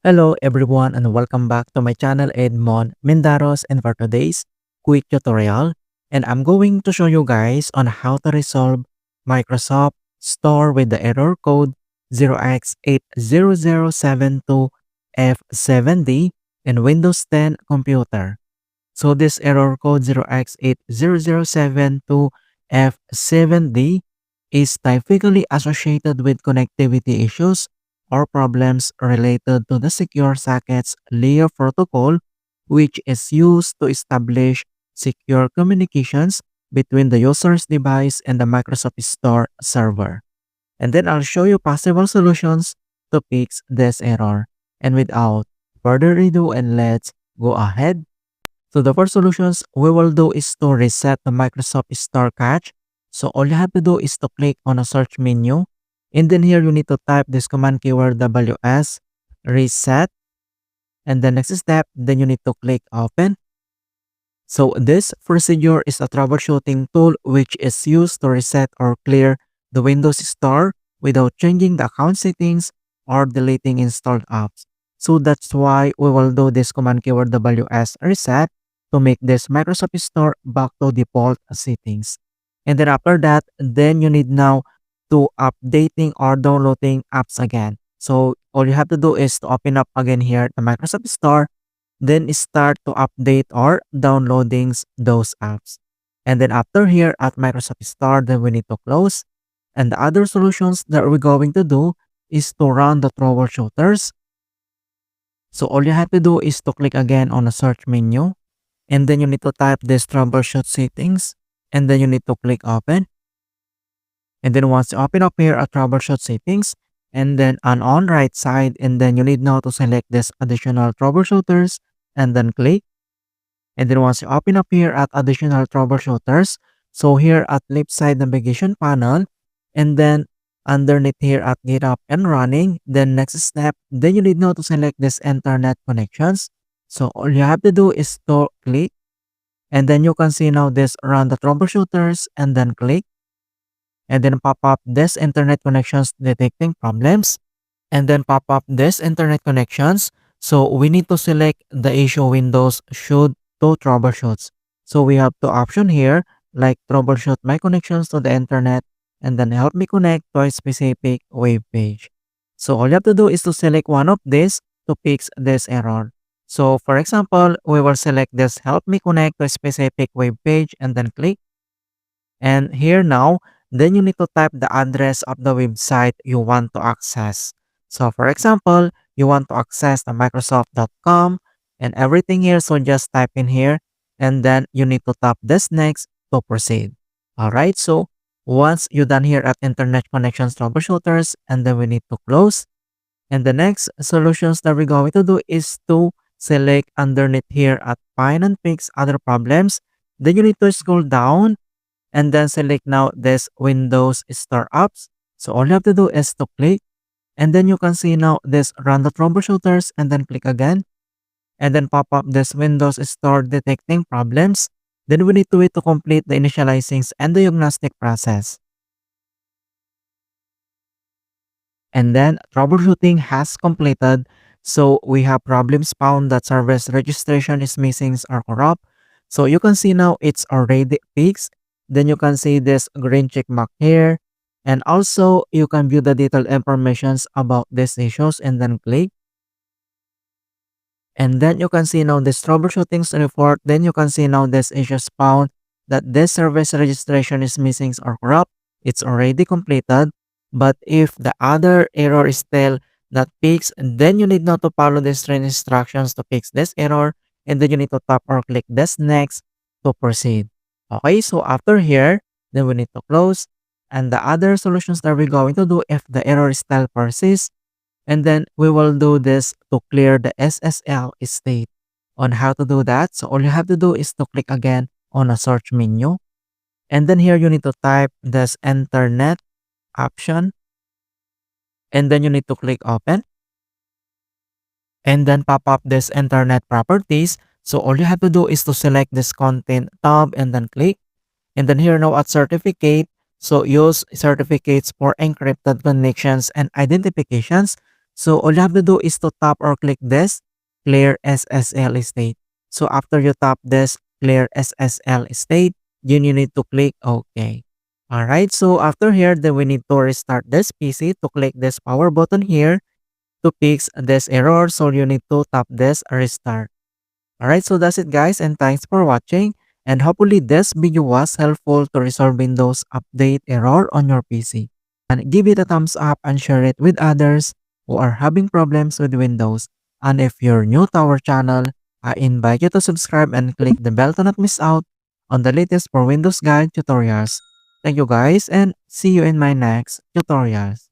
Hello everyone and welcome back to my channel Edmund Mindaros, and for today's quick tutorial, and I'm going to show you guys on how to resolve Microsoft Store with the error code 0x80072f7d in Windows 10 computer. So this error code 0x80072f7d is typically associated with connectivity issues or problems related to the secure sockets layer protocol, which is used to establish secure communications between the user's device and the Microsoft Store server. And then I'll show you possible solutions to fix this error. And without further ado, and let's go ahead. So the first solutions we will do is to reset the Microsoft Store cache. So all you have to do is to click on a search menu, and then here you need to type this command keyword ws reset, and the next step, then you need to click open. So this procedure is a troubleshooting tool which is used to reset or clear the Windows Store without changing the account settings or deleting installed apps. So that's why we will do this command keyword ws reset to make this Microsoft Store back to default settings. And then after that, then you need now to updating or downloading apps again. So all you have to do is to open up again here the Microsoft Store, then start to update or downloading those apps. And then after here at Microsoft Store, then we need to close. And the other solutions that we're going to do is to run the troubleshooters. So all you have to do is to click again on the search menu, and then you need to type this troubleshoot settings, and then you need to click open. And then once you open up here at troubleshoot settings, and then on right side, and then you need now to select this additional troubleshooters, and then click. And then once you open up here at additional troubleshooters, so here at left side navigation panel, and then underneath here at get up and running, then next step, then you need now to select this internet connections. So all you have to do is to click, and then you can see now this run the troubleshooters, and then click, and then pop up this internet connections detecting problems, and then pop up this internet connections. So we need to select the issue windows should to troubleshoots. So we have two options here, like troubleshoot my connections to the internet, and then help me connect to a specific web page. So all you have to do is to select one of these to fix this error. So for example, we will select this help me connect to a specific web page, and then click. And here now, then you need to type the address of the website you want to access. So for example, you want to access the Microsoft.com and everything here. So just type in here, and then you need to tap this next to proceed. Alright, so once you're done here at internet connections troubleshooters, and then we need to close. And the next solutions that we're going to do is to select underneath here at find and fix other problems. Then you need to scroll down, and then select now this Windows Store apps. So all you have to do is to click, and then you can see now this run the troubleshooters, and then click again, and then pop up this Windows Store detecting problems. Then we need to wait to complete the initializing and diagnostic process. And then troubleshooting has completed. So we have problems found that service registration is missing or corrupt. So you can see now it's already fixed. Then you can see this green check mark here. And also you can view the detailed informations about these issues, and then click. And then you can see now this troubleshooting report. Then you can see now this issues found that this service registration is missing or corrupt. It's already completed. But if the other error is still not fixed, then you need now to follow the string instructions to fix this error, and then you need to tap or click this next to proceed. Okay, so after here, then we need to close. And the other solutions that we're going to do if the error still persists, and then we will do this to clear the SSL state. On how to do that, so all you have to do is to click again on a search menu, and then here you need to type this internet option, and then you need to click open, and then pop up this internet properties. So all you have to do is to select this content tab, and then click, and then here now at certificate, so use certificates for encrypted connections and identifications. So all you have to do is to tap or click this clear SSL state. So after you tap this clear SSL state, you need to click OK. Alright, so after here, then we need to restart this PC to click this power button here to fix this error. So you need to tap this restart. Alright, so that's it guys, and thanks for watching. And hopefully this video was helpful to resolve Windows Update error on your PC. And give it a thumbs up and share it with others who are having problems with Windows. And if you're new to our channel, I invite you to subscribe and click the bell to not miss out on the latest for Windows Guide tutorials. Thank you guys, and see you in my next tutorials.